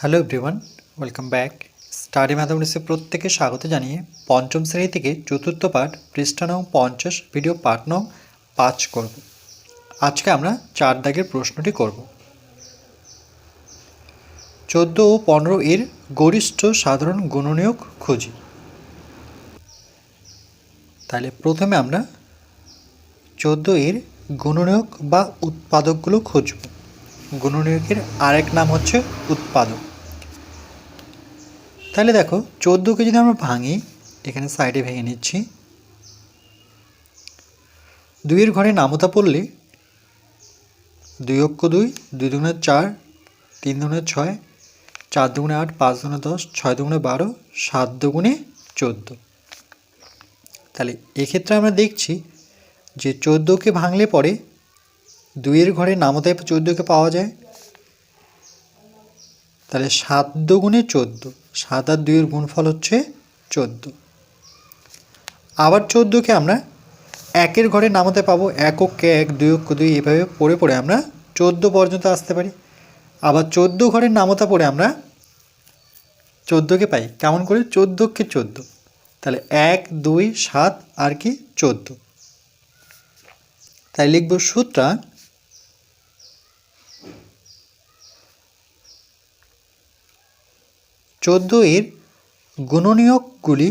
Hello everyone, welcome back. Study ম্যাথামেটিক্সে প্রত্যেকে স্বাগত জানিয়ে পঞ্চম শ্রেণী থেকে চতুর্থ পাঠ পৃষ্ঠা নং 50 ভিডিও পাঠ নং 5 করব। আজকে আমরা 4 দাগের প্রশ্নটি করব। 14 ও 15 এর গরিষ্ঠ সাধারণ গুণনীয়ক খুঁজি। তাহলে প্রথমে আমরা 14 এর গুণনীয়ক বা উৎপাদকগুলো খুঁজব। গুণনীয়কের আরেক নাম হচ্ছে উৎপাদক। তাহলে দেখো 14কে যদি আমরা ভাঙি, এখানে সাইডে ভেঙে নিচ্ছি। 2-এর ঘরে নামতা পড়লে 2 অক্ষ 2, 2 দুগুণে 4, 3 দুগুণে 6, 4 দুগুণে 8, 5 দুগুণে 10, 6 দুগুণে 12, 7 দুগুণে 14। তাহলে এক্ষেত্রে আমরা দেখছি যে 14কে ভাঙলে পরে 2-এর ঘরে নামতায় 14কে পাওয়া যায়। তাহলে 7 দুগুণে 14, 7 আর 2-এর গুণফল হচ্ছে 14। আবার 14কে আমরা 1-এর ঘরে নামতে পাবো, 1 অক্ষে 1, 2 অক্ষ 2, এভাবে পড়ে পড়ে আমরা 14 পর্যন্ত আসতে পারি। আবার 14 ঘরের নামতা পড়ে আমরা 14কে পাই। কেমন করে? 14 অক্ষে 14। তাহলে 1, 2, 7 আর কি 14। তাই লিখব সুতরাং 14 এর গুণনীয়কগুলি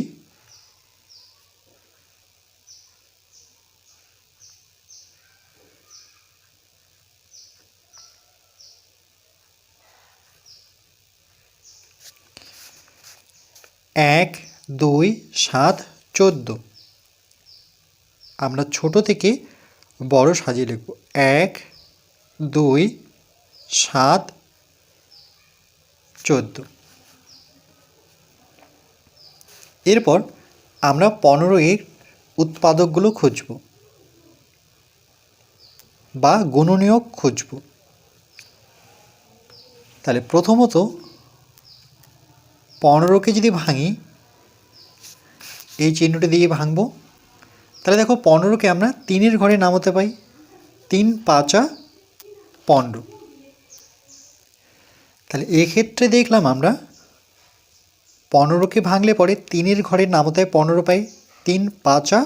এক, 2, 7, 14। আমরা ছোট থেকে বড় সাজিয়ে লিখব। 1, 2, 7, 14। এরপর আমরা 15 এর উৎপাদকগুলো খুঁজব বা গুণনীয়ক খুঁজব। তাহলে প্রথমত 15কে যদি ভাঙি, এই চিহ্নটি দিয়ে ভাঙব। তাহলে দেখো 15কে আমরা 3-এর ঘরে নামাতে পাই। 3 5 15। তাহলে এক্ষেত্রে দেখলাম আমরা 15কে ভাঙলে পরে 3-এর ঘরে নামতায় 15 পাই। 3 5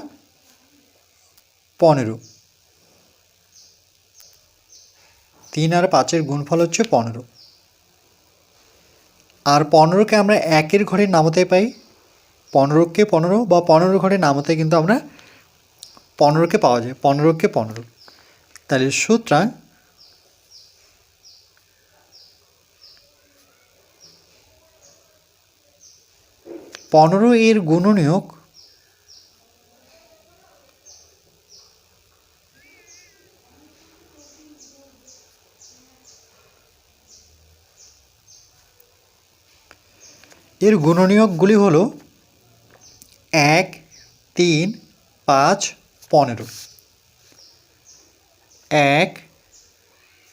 15। 3 আর 5-এর গুণফল হচ্ছে 15। আর 15কে আমরা 1-এর ঘরে নামতায় পাই। 15কে 15 বা 15 ঘরে নামতায় কিন্তু আমরা 15কে পাওয়া যায়। 15কে 15। তাহলে সুতরাং 15 এর গুণনীয়ক এর গুণনীয়কগুলি হলো 1, 3, 5, 15। 1,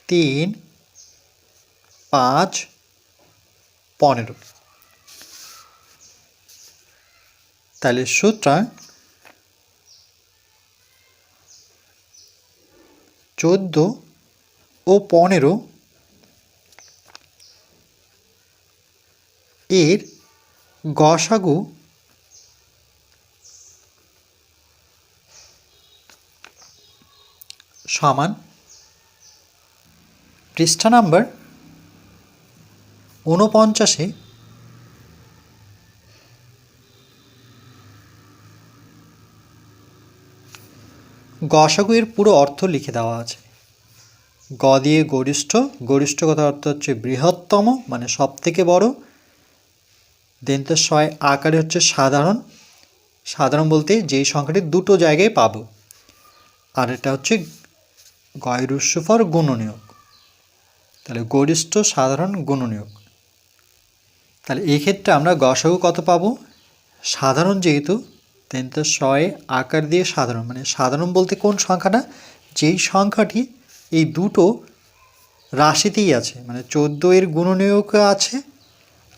3, 5, 15। তাহলে সুতরাং 14 ও 15 এর গসাগু সমান পৃষ্ঠা নাম্বার 49-এ গসাগু এর পুরো অর্থ লিখে দেওয়া আছে। গ দিয়ে গরিষ্ঠ, গরিষ্ঠ কথার অর্থ হচ্ছে বৃহত্তম, মানে সব থেকে বড়। দন্তের আকারে হচ্ছে সাধারণ। সাধারণ বলতে যেই সংখ্যাটি দুটো জায়গায় পাবো। আর এটা হচ্ছে গয়রুস্যফর গুণনীয়ক। তাহলে গরিষ্ঠ সাধারণ গুণনীয়ক। তাহলে এক্ষেত্রে আমরা গসাগু কত পাবো? সাধারণ যেহেতু দন্তের আকার দিয়ে সাধারণ, মানে সাধারণ বলতে কোন সংখ্যাটা? যেই সংখ্যাটি এই দুটো রাশিতেই আছে, মানে 14 এর গুণনীয়কও আছে,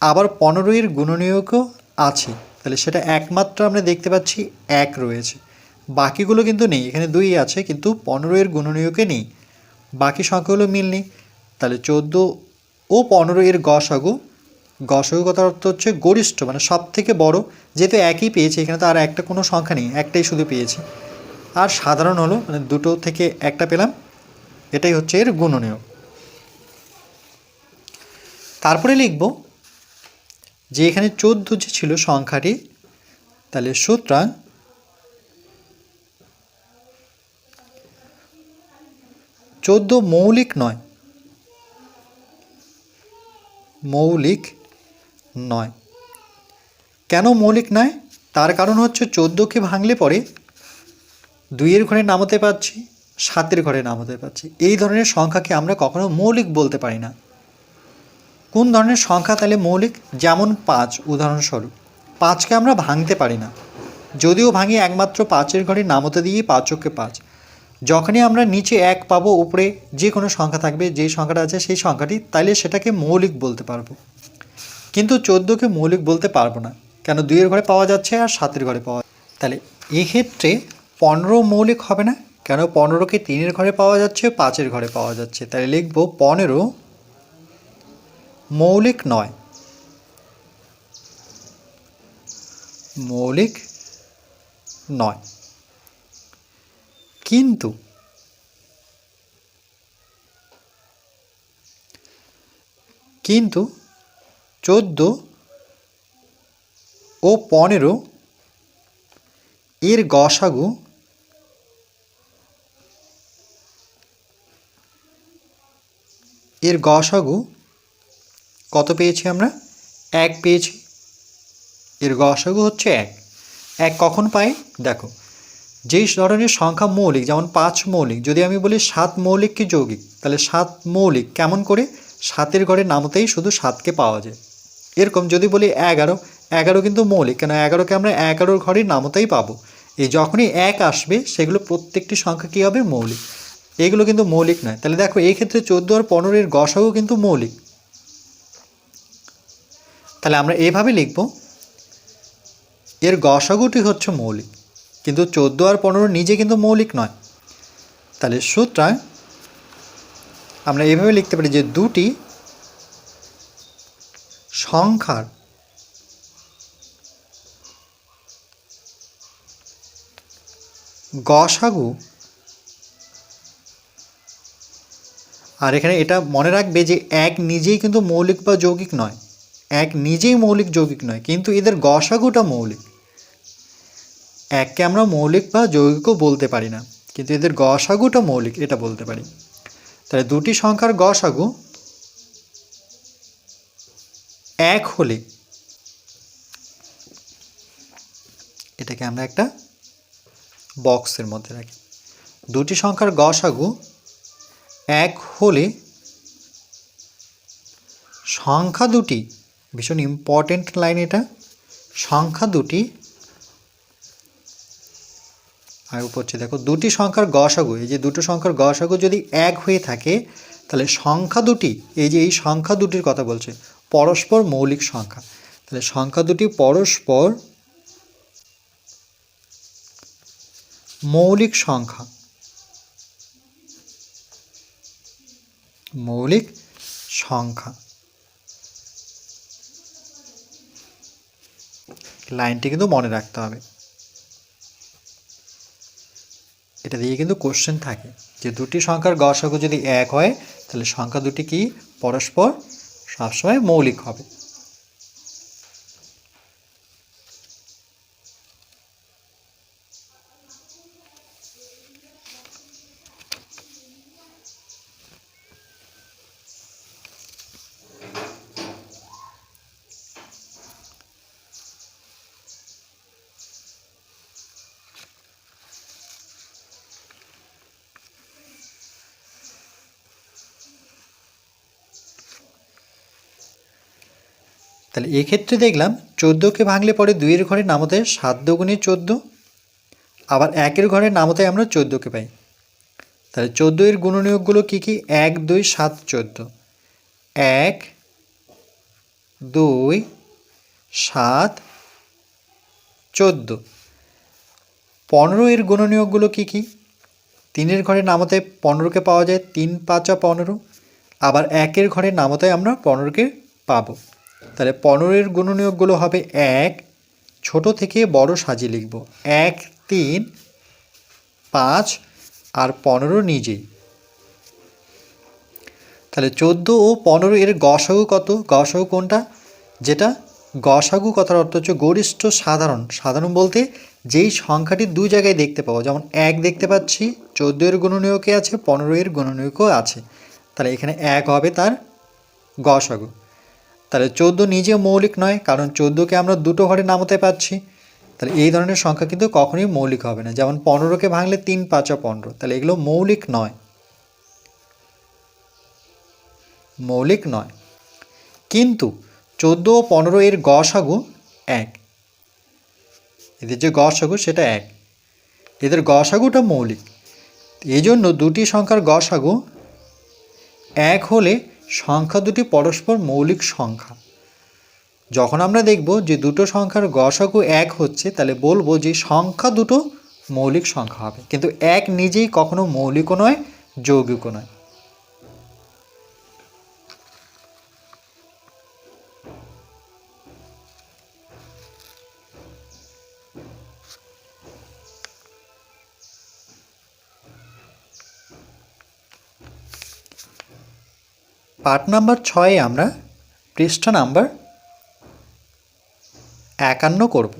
আবার 15 এর গুণনীয়কও আছে। তাহলে সেটা একমাত্র আমরা দেখতে পাচ্ছি 1 রয়েছে, বাকিগুলো কিন্তু নেই। এখানে 2 আছে কিন্তু 15 এর গুণনীয়কে নেই, বাকি সংখ্যাগুলো মিল নেই। তাহলে 14 ও 15 এর গসাগু গসাগু কথার অর্থ হচ্ছে গরিষ্ঠ, মানে সব থেকে বড়। যেহেতু একই পেয়েছি, এখানে তো আর একটা কোনো সংখ্যা নেই, একটাই শুধু পেয়েছি। আর সাধারণ হলো, মানে দুটো থেকে একটা পেলাম, এটাই হচ্ছে এর গুণনীয়ক। তারপরে লিখব যে এখানে 14 যে ছিল সংখ্যাটি, তাহলে সুতরাং 14 মৌলিক নয়, মৌলিক নয়। কেন মৌলিক নয়? তার কারণ হচ্ছে 14কে ভাঙলে পরে 2-এর ঘরে নামাতে পারছি, 7-এর ঘরে নামাতে পারছি। এই ধরনের সংখ্যাকে আমরা কখনো মৌলিক বলতে পারি না। কোন ধরনের সংখ্যা তাহলে মৌলিক? যেমন 5, উদাহরণস্বরূপ 5কে আমরা ভাঙতে পারি না, যদিও ভাঙি একমাত্র 5-এর ঘরে নামতে দিয়ে 5 × 5। যখনই আমরা নিচে 1 পাবো, উপরে যে কোনো সংখ্যা থাকবে, যেই সংখ্যাটা আছে সেই সংখ্যাটি, তাইলে সেটাকে মৌলিক বলতে পারবো। কিন্তু 14কে মৌলিক বলতে পারবো না, কেন 2-এর ঘরে পাওয়া যাচ্ছে আর 7-এর ঘরে পাওয়া। তাহলে এক্ষেত্রে 15 মৌলিক হবে না, কেন 15কে 3-এর ঘরে পাওয়া যাচ্ছে, 5-এর ঘরে পাওয়া যাচ্ছে। তাহলে লিখব 15 মৌলিক নয়, মৌলিক নয়। কিন্তু 14 ও 15 এর গসাগু কত পেয়েছি আমরা? 1 পেয়েছি। এর গসাগু হচ্ছে 1। 1 কখন পাই? দেখো, যেই ধরনের সংখ্যা মৌলিক, যেমন 5 মৌলিক, যদি আমি বলি 7 মৌলিক কি যৌগিক, তাহলে 7 মৌলিক কেমন করে? 7-এর ঘরে নামতেই শুধু 7কে পাওয়া যায়। এরকম যদি বলি 11 কিন্তু মৌলিক, কেন 11কে আমরা 11-র ঘরে নামতেই পাবো। এই যখনই 1 আসবে, সেগুলো প্রত্যেকটি সংখ্যা কী হবে? মৌলিক। এগুলো কিন্তু মৌলিক নয়। তাহলে দেখো, এই ক্ষেত্রে 14 আর 15 এর গসাগু কিন্তু মৌলিক। তাহলে আমরা এভাবে লিখব, এর গসাগুটি হচ্ছে মৌলিক, কিন্তু 14 আর 15 নিজে কিন্তু মৌলিক নয়। তাহলে সুতরাং আমরা এভাবে লিখতে পারি যে দুটি সংখ্যার গসাগু, আর এখানে এটা মনে রাখবে যে 1 নিজেই কিন্তু মৌলিক বা যৌগিক নয়, 1 নিজেই মৌলিক যৌগিক নয়, কিন্তু এদের গসাগুটা মৌলিক। 1কে আমরা মৌলিক বা যৌগিকও বলতে পারি না, কিন্তু এদের গসাগুটা মৌলিক, এটা বলতে পারি। তাহলে দুটি সংখ্যার গসাগু 1 হলে, এটাকে আমরা একটা বক্সের মধ্যে রাখি, দুটি সংখ্যার গসাগু 1 হলে সংখ্যা দুটি, ভীষণ ইম্পর্টেন্ট লাইন এটা, সংখ্যা দুটি, আর উপরে দেখো দুটি সংখ্যার গসাগু, এই যে দুটো সংখ্যার গসাগু যদি 1 হয়ে থাকে, তাহলে সংখ্যা দুটি, এই যে এই সংখ্যা দুটির কথা বলছে, পরস্পর মৌলিক সংখ্যা। তাহলে সংখ্যা দুটি পরস্পর মৌলিক সংখ্যা, মৌলিক সংখ্যা। লাইনটি কিন্তু মনে রাখতে হবে, এটা দিয়ে কিন্তু কোশ্চেন থাকে যে দুটি সংখ্যার গসাগু যদি 1 হয়, তাহলে সংখ্যা দুটি কি? পরস্পর সবসময় মৌলিক হবে। তাহলে এক্ষেত্রে দেখলাম 14কে ভাঙলে পরে 2-এর ঘরে নামতে 7 × 14, আবার 1-এর ঘরে নামতে আমরা 14কে পাই। তাহলে 14 এর গুণনীয়কগুলো কী কী? 1, 2, 7, 14। 1, 2, 7, 14। 15 এর গুণনীয়কগুলো কী কী? 3-এর ঘরে নামতে 15কে পাওয়া যায়, 3, 5, 15। আবার 1-এর ঘরে নামতে আমরা 15কে পাবো। তাহলে 15-এর গুণনীয়কগুলো হবে 1, ছোট থেকে বড় সাজিয়ে লিখব 1, 3, 5 আর 15 নিজেই। তাহলে 14 ও 15 এর গসাগু কত? গসাগু কোনটা? যেটা গসাগু কথার অর্থ হচ্ছে গরিষ্ঠ সাধারণ। সাধারণ বলতে যেই সংখ্যাটি দুই জায়গায় দেখতে পাবো, যেমন 1 দেখতে পাচ্ছি 14 এর গুণনীয়কে আছে, 15 এর গুণনীয়কও আছে, তাহলে এখানে 1 হবে তার গসাগু। তাহলে 14 নিজে মৌলিক নয়, কারণ 14কে আমরা দুটো ঘরে নামাতে পাচ্ছি, তাহলে এই ধরনের সংখ্যা কিন্তু কখনোই মৌলিক হবে না। যেমন 15কে ভাঙলে 3 5 15, তাহলে এগুলো মৌলিক নয়, মৌলিক নয়। কিন্তু 14 ও 15 এর গসাগু 1, এদের যে গসাগু সেটা 1, এদের গসাগুটা মৌলিক। এই জন্য দুটি সংখ্যার গসাগু 1 হলে সংখ্যা দুটি পরস্পর মৌলিক সংখ্যা। যখন আমরা দেখব যে দুটো সংখ্যার গসাগু 1 হচ্ছে, তাহলে বলবো যে সংখ্যা দুটো মৌলিক সংখ্যা হবে। কিন্তু 1 নিজেই কখনো মৌলিকও নয়, যৌগিকও নয়। পার্ট নাম্বার 6 আমরা পৃষ্ঠা নাম্বার 51 করব।